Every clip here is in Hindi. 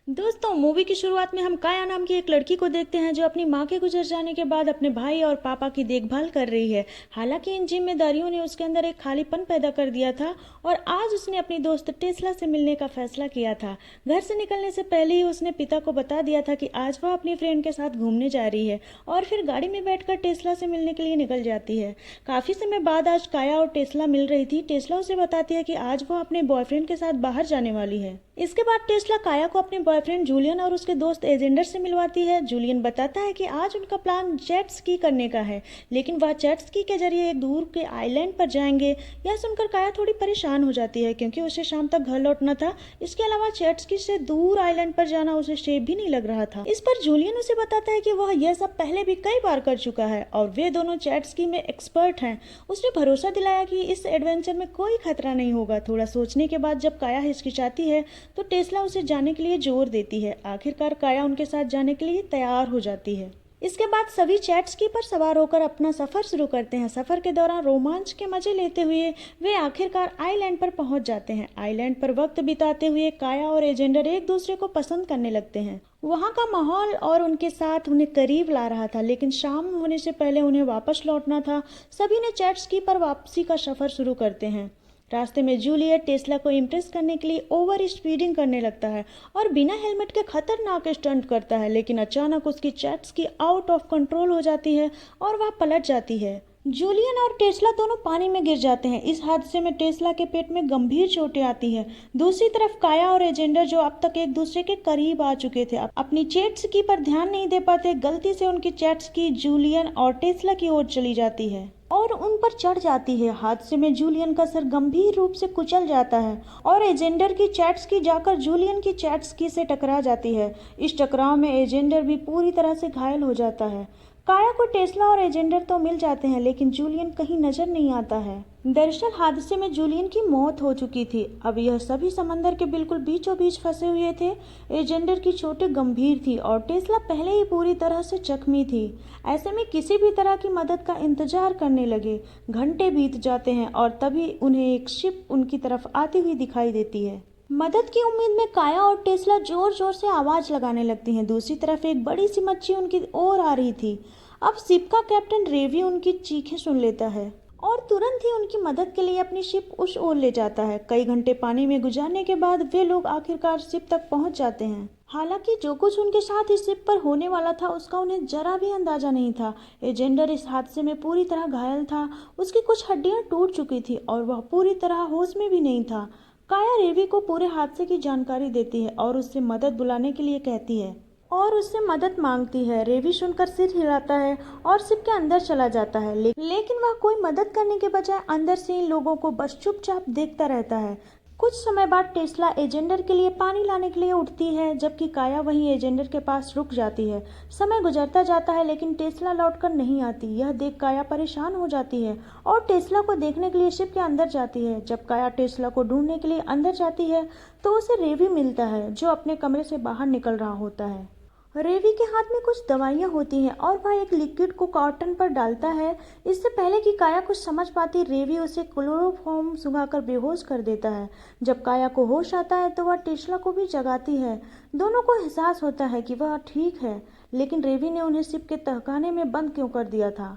दोस्तों, मूवी की शुरुआत में हम काया नाम की एक लड़की को देखते हैं जो अपनी मां के गुजर जाने के बाद अपने भाई और पापा की देखभाल कर रही है। हालांकि इन जिम्मेदारियों ने उसके अंदर एक खालीपन पैदा कर दिया था और आज उसने अपनी दोस्त टेस्ला से मिलने का फैसला किया था। घर से निकलने से पहले ही उसने पिता को बता दिया था कि आज वह अपनी फ्रेंड के साथ घूमने जा रही है और फिर गाड़ी में बैठकर टेस्ला से मिलने के लिए निकल जाती है। काफी समय बाद आज काया और टेस्ला मिल रही थी। टेस्ला उसे बताती है कि आज वह अपने बॉयफ्रेंड के साथ बाहर जाने वाली है। इसके बाद टेस्ला काया को अपने बॉयफ्रेंड जूलियन और उसके दोस्त एजेंडर से मिलवाती है। जूलियन बताता है कि आज उनका प्लान जेट स्की करने का है, लेकिन वह जेट स्की के जरिए एक दूर के आइलैंड पर जाएंगे। यह सुनकर काया थोड़ी परेशान हो जाती है क्योंकि उसे शाम तक घर लौटना था। इसके अलावा जेट स्की से दूर आइलैंड पर जाना उसे सेफ भी नहीं लग रहा था। इस पर जूलियन उसे बताता है कि वह यह सब पहले भी कई बार कर चुका है और वे दोनों जेट स्की में एक्सपर्ट हैं। उसने भरोसा दिलाया कि इस एडवेंचर में कोई खतरा नहीं होगा। थोड़ा सोचने के बाद जब काया हिचकिचाती है तो टेस्ला उसे जाने के लिए जोर देती है। आखिरकार काया उनके साथ जाने के लिए तैयार हो जाती है। इसके बाद सभी जेट स्की पर सवार होकर अपना सफर शुरू करते हैं। सफर के दौरान रोमांच के मजे लेते हुए वे आखिरकार आइलैंड पर पहुंच जाते हैं। आइलैंड पर वक्त बिताते हुए काया और एजेंडर एक दूसरे को पसंद करने लगते हैं। वहां का माहौल और उनके साथ उन्हें करीब ला रहा था, लेकिन शाम होने से पहले उन्हें वापस लौटना था। सभी ने जेट स्की पर वापसी का सफर शुरू करते हैं। रास्ते में जूलियट टेस्ला को इम्प्रेस करने के लिए ओवर स्पीडिंग करने लगता है और बिना हेलमेट के खतरनाक स्टंट करता है, लेकिन अचानक उसकी jet ski out of control हो जाती है और वह पलट जाती है। जूलियन और टेस्ला दोनों पानी में गिर जाते हैं। इस हादसे में टेस्ला के पेट में गंभीर चोटें आती है। दूसरी तरफ काया और एजेंडर, जो अब तक एक दूसरे के करीब आ चुके थे, अपनी जेट स्की पर ध्यान नहीं दे पाते। गलती से उनकी जेट स्की जूलियन और टेस्ला की ओर चली जाती है और उन पर चढ़ जाती है। हादसे में जूलियन का सर गंभीर रूप से कुचल जाता है और एजेंडर की जेट स्की जाकर जूलियन की जेट स्की से टकरा जाती है। इस टकराव में एजेंडर भी पूरी तरह से घायल हो जाता है। काया को टेस्ला और एजेंडर तो मिल जाते हैं, लेकिन जूलियन कहीं नजर नहीं आता है। दरअसल हादसे में जूलियन की मौत हो चुकी थी। अब यह सभी समंदर के बिल्कुल बीचों बीच फंसे हुए थे। एजेंडर की चोटें गंभीर थी और टेस्ला पहले ही पूरी तरह से जख्मी थी। ऐसे में किसी भी तरह की मदद का इंतजार करने लगे। घंटे बीत जाते हैं और तभी उन्हें एक शिप उनकी तरफ आती हुई दिखाई देती है। मदद की उम्मीद में काया और टेस्ला जोर जोर से आवाज लगाने लगती हैं। दूसरी तरफ एक बड़ी सी मच्छी उनकी ओर आ रही थी। अब शिप का कैप्टन रेवी उनकी चीखें सुन लेता है और तुरंत ही उनकी मदद के लिए अपनी शिप उस ओर ले जाता है। कई घंटे पानी में गुजारने के बाद वे लोग आखिरकार शिप तक पहुंच जाते हैं। हालांकि जो कुछ उनके साथ इस शिप पर होने वाला था उसका उन्हें जरा भी अंदाजा नहीं था। एजेंडर इस हादसे में पूरी तरह घायल था। उसकी कुछ हड्डियां टूट चुकी थी और वह पूरी तरह होश में भी नहीं था। काया रेवी को पूरे हादसे की जानकारी देती है और उससे मदद बुलाने के लिए कहती है और उससे मदद मांगती है। रेवी सुनकर सिर हिलाता है और शिप के अंदर चला जाता है, लेकिन वह कोई मदद करने के बजाय अंदर से इन लोगों को बस चुपचाप देखता रहता है। कुछ समय बाद टेस्ला एजेंडर के लिए पानी लाने के लिए उठती है, जबकि काया वहीं एजेंडर के पास रुक जाती है। समय गुजरता जाता है लेकिन टेस्ला लौटकर नहीं आती। यह देख काया परेशान हो जाती है और टेस्ला को देखने के लिए शिप के अंदर जाती है। जब काया टेस्ला को ढूंढने के लिए अंदर जाती है तो उसे रेवी मिलता है, जो अपने कमरे से बाहर निकल रहा होता है। रेवी के हाथ में कुछ दवाइयां होती हैं और वह एक लिक्विड को कॉटन पर डालता है। इससे पहले कि काया कुछ समझ पाती, रेवी उसे क्लोरोफॉर्म सुंघाकर बेहोश कर देता है। जब काया को होश आता है तो वह टेस्ला को भी जगाती है। दोनों को एहसास होता है कि वह ठीक है, लेकिन रेवी ने उन्हें शिप के तहखाने में बंद क्यों कर दिया था।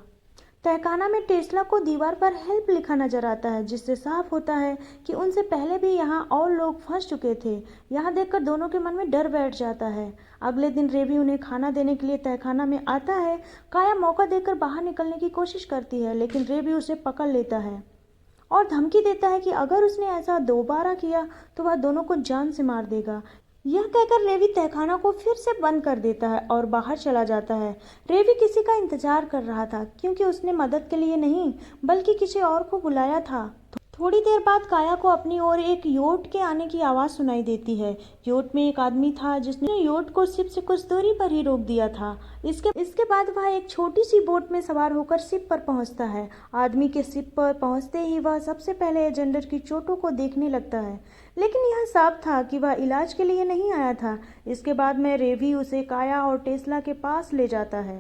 तहखाना में टेस्ला को दीवार पर हेल्प लिखा नजर आता है, जिससे साफ होता है कि उनसे पहले भी यहाँ और लोग फंस चुके थे। यह देखकर दोनों के मन में डर बैठ जाता है। अगले दिन रेवी उन्हें खाना देने के लिए तहखाना में आता है। काया मौका देकर बाहर निकलने की कोशिश करती है, लेकिन रेवी उसे पकड़ लेता है और धमकी देता है कि अगर उसने ऐसा दोबारा किया तो वह दोनों को जान से मार देगा। यह कहकर रेवी तहखाना को फिर से बंद कर देता है और बाहर चला जाता है। रेवी किसी का इंतजार कर रहा था, क्योंकि उसने मदद के लिए नहीं बल्कि किसी और को बुलाया था। थोड़ी देर बाद काया को अपनी ओर एक योट के आने की आवाज सुनाई देती है। योट में एक आदमी था जिसने योट को शिप से कुछ दूरी पर ही रोक दिया था। इसके बाद वह एक छोटी सी बोट में सवार होकर शिप पर पहुंचता है। आदमी के शिप पर पहुंचते ही वह सबसे पहले एजेंडर की चोटों को देखने लगता है, लेकिन यह साफ था कि वह इलाज के लिए नहीं आया था। इसके बाद में रेवी उसे काया और टेस्ला के पास ले जाता है।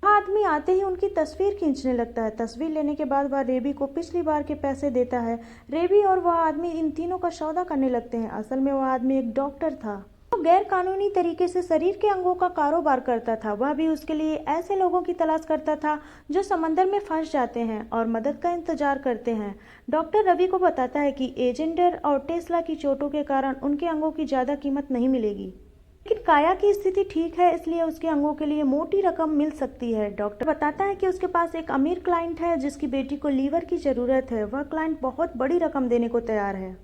वह आदमी आते ही उनकी तस्वीर खींचने लगता है। तस्वीर लेने के बाद वह रेवी को पिछली बार के पैसे देता है। रेवी और वह आदमी इन तीनों का सौदा करने लगते हैं। असल में वह आदमी एक डॉक्टर था। वो गैर कानूनी तरीके से शरीर के अंगों का कारोबार करता था। वह भी उसके लिए ऐसे लोगों की तलाश करता था जो समंदर में फंस जाते हैं और मदद का इंतजार करते हैं। डॉक्टर रवि को बताता है कि एजेंडर और टेस्ला की चोटों के कारण उनके अंगों की ज़्यादा कीमत नहीं मिलेगी, लेकिन काया की स्थिति ठीक है, इसलिए उसके अंगों के लिए मोटी रकम मिल सकती है। डॉक्टर बताता है कि उसके पास एक अमीर क्लाइंट है जिसकी बेटी को लीवर की ज़रूरत है। वह क्लाइंट बहुत बड़ी रकम देने को तैयार है,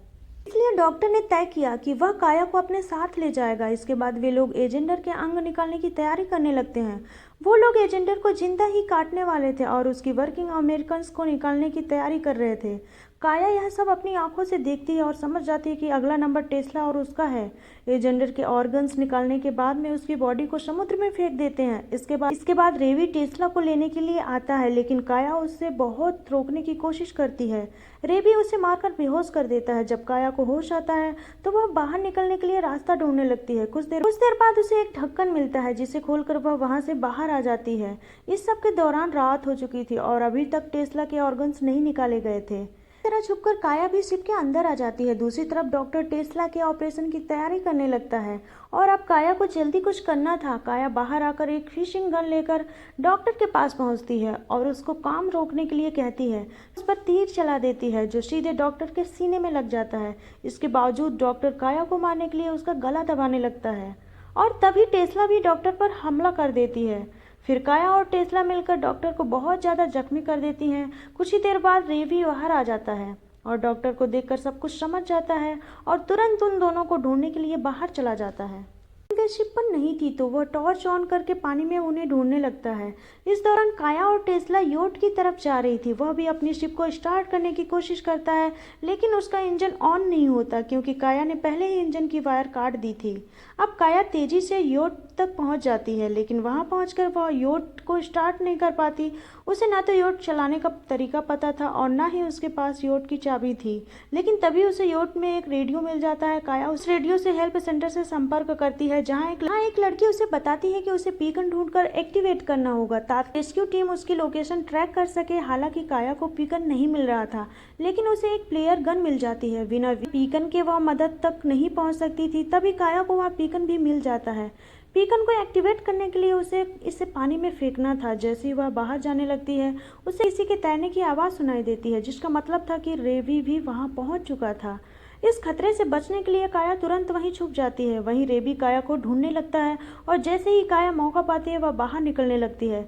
इसलिए डॉक्टर ने तय किया कि वह काया को अपने साथ ले जाएगा। इसके बाद वे लोग एजेंडर के अंग निकालने की तैयारी करने लगते हैं। वो लोग एजेंडर को जिंदा ही काटने वाले थे और उसकी वर्किंग अमेरिकन्स को निकालने की तैयारी कर रहे थे। काया यह सब अपनी आंखों से देखती है और समझ जाती है कि अगला नंबर टेस्ला और उसका है। एजेंडर के ऑर्गन्स निकालने के बाद में उसकी बॉडी को समुद्र में फेंक देते हैं। इसके बाद रेवी टेस्ला को लेने के लिए आता है, लेकिन काया उससे बहुत रोकने की कोशिश करती है। रेवी उसे मारकर बेहोश कर देता है। जब काया को होश आता है तो वह बाहर निकलने के लिए रास्ता ढूंढने लगती है। कुछ देर बाद उसे एक ढक्कन मिलता है जिसे खोलकर वह वहां से बाहर आ जाती है। इस सब के दौरान रात हो चुकी थी और अभी तक टेस्ला के ऑर्गन्स नहीं निकाले गए थे। तरह छुपकर काया भी शिप के अंदर आ जाती है। दूसरी तरफ डॉक्टर टेस्ला के ऑपरेशन की तैयारी करने लगता है और अब काया को जल्दी कुछ करना था। काया बाहर आकर एक फिशिंग गन लेकर डॉक्टर के पास पहुंचती है और उसको काम रोकने के लिए कहती है। उस पर तीर चला देती है जो सीधे डॉक्टर के सीने में लग जाता है। इसके बावजूद डॉक्टर काया को मारने के लिए उसका गला दबाने लगता है और तभी टेस्ला भी डॉक्टर पर हमला कर देती है। फिर काया और टेस्ला मिलकर डॉक्टर को बहुत ज़्यादा जख्मी कर देती हैं। कुछ ही देर बाद रेवी बाहर आ जाता है और डॉक्टर को देखकर सब कुछ समझ जाता है और तुरंत उन दोनों को ढूंढने के लिए बाहर चला जाता है। उनके शिप पर नहीं थी तो वह टॉर्च ऑन करके पानी में उन्हें ढूंढने लगता है। इस दौरान काया और टेस्ला योट की तरफ जा रही थी। वह भी अपनी शिप को स्टार्ट करने की कोशिश करता है, लेकिन उसका इंजन ऑन नहीं होता क्योंकि काया ने पहले ही इंजन की वायर काट दी थी। अब काया तेजी से योट तक पहुंच जाती है, लेकिन वहां पहुंचकर वह योट को स्टार्ट नहीं कर पाती। उसे ना तो योट चलाने का तरीका पता था और ना ही उसके पास योट की चाबी थी। लेकिन तभी उसे योट में एक रेडियो मिल जाता है। काया उस रेडियो से हेल्प सेंटर से संपर्क करती है जहां एक लड़की उसे बताती है कि उसे बीकन ढूंढकर एक्टिवेट करना होगा ताकि रेस्क्यू टीम उसकी लोकेशन ट्रैक कर सके। हालांकि काया को बीकन नहीं मिल रहा था, लेकिन उसे एक प्लेयर गन मिल जाती है। बिना बीकन के वह मदद तक नहीं पहुंच सकती थी। तभी काया को वह बीकन भी मिल जाता है। बीकन को एक्टिवेट करने के लिए उसे इसे पानी में फेंकना था। जैसे ही वह बाहर जाने लगती है उसे किसी के तैरने की आवाज़ सुनाई देती है, जिसका मतलब था कि रेवी भी वहां पहुंच चुका था। इस खतरे से बचने के लिए काया तुरंत वहीं छुप जाती है। वहीं रेवी काया को ढूंढने लगता है और जैसे ही काया मौका पाती है वह बाहर निकलने लगती है,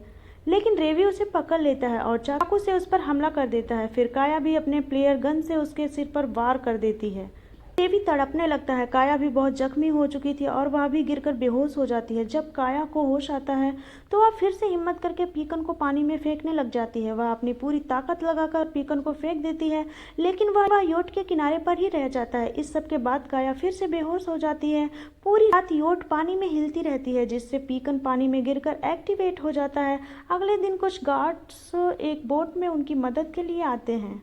लेकिन रेवी उसे पकड़ लेता है और चाकू से उस पर हमला कर देता है। फिर काया भी अपने प्लेयर गन से उसके सिर पर वार कर देती है। रेवी तड़पने लगता है। काया भी बहुत जख्मी हो चुकी थी और वह भी गिरकर बेहोश हो जाती है। जब काया को होश आता है तो वह फिर से हिम्मत करके पीकन को पानी में फेंकने लग जाती है। वह अपनी पूरी ताकत लगाकर पीकन को फेंक देती है, लेकिन वह योट के किनारे पर ही रह जाता है। इस सब के बाद काया फिर से बेहोश हो जाती है। पूरी रात योट पानी में हिलती रहती है, जिससे पीकन पानी में गिरकर एक्टिवेट हो जाता है। अगले दिन कुछ गार्ड्स एक बोट में उनकी मदद के लिए आते हैं।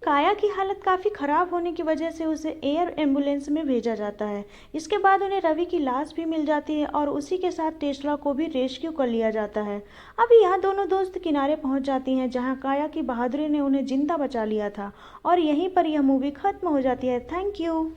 काया की हालत काफ़ी ख़राब होने की वजह से उसे एयर एम्बुलेंस में भेजा जाता है। इसके बाद उन्हें रवि की लाश भी मिल जाती है और उसी के साथ टेस्ला को भी रेस्क्यू कर लिया जाता है। अब यह दोनों दोस्त किनारे पहुंच जाती हैं जहां काया की बहादुरी ने उन्हें जिंदा बचा लिया था और यहीं पर यह मूवी खत्म हो जाती है। Thank you.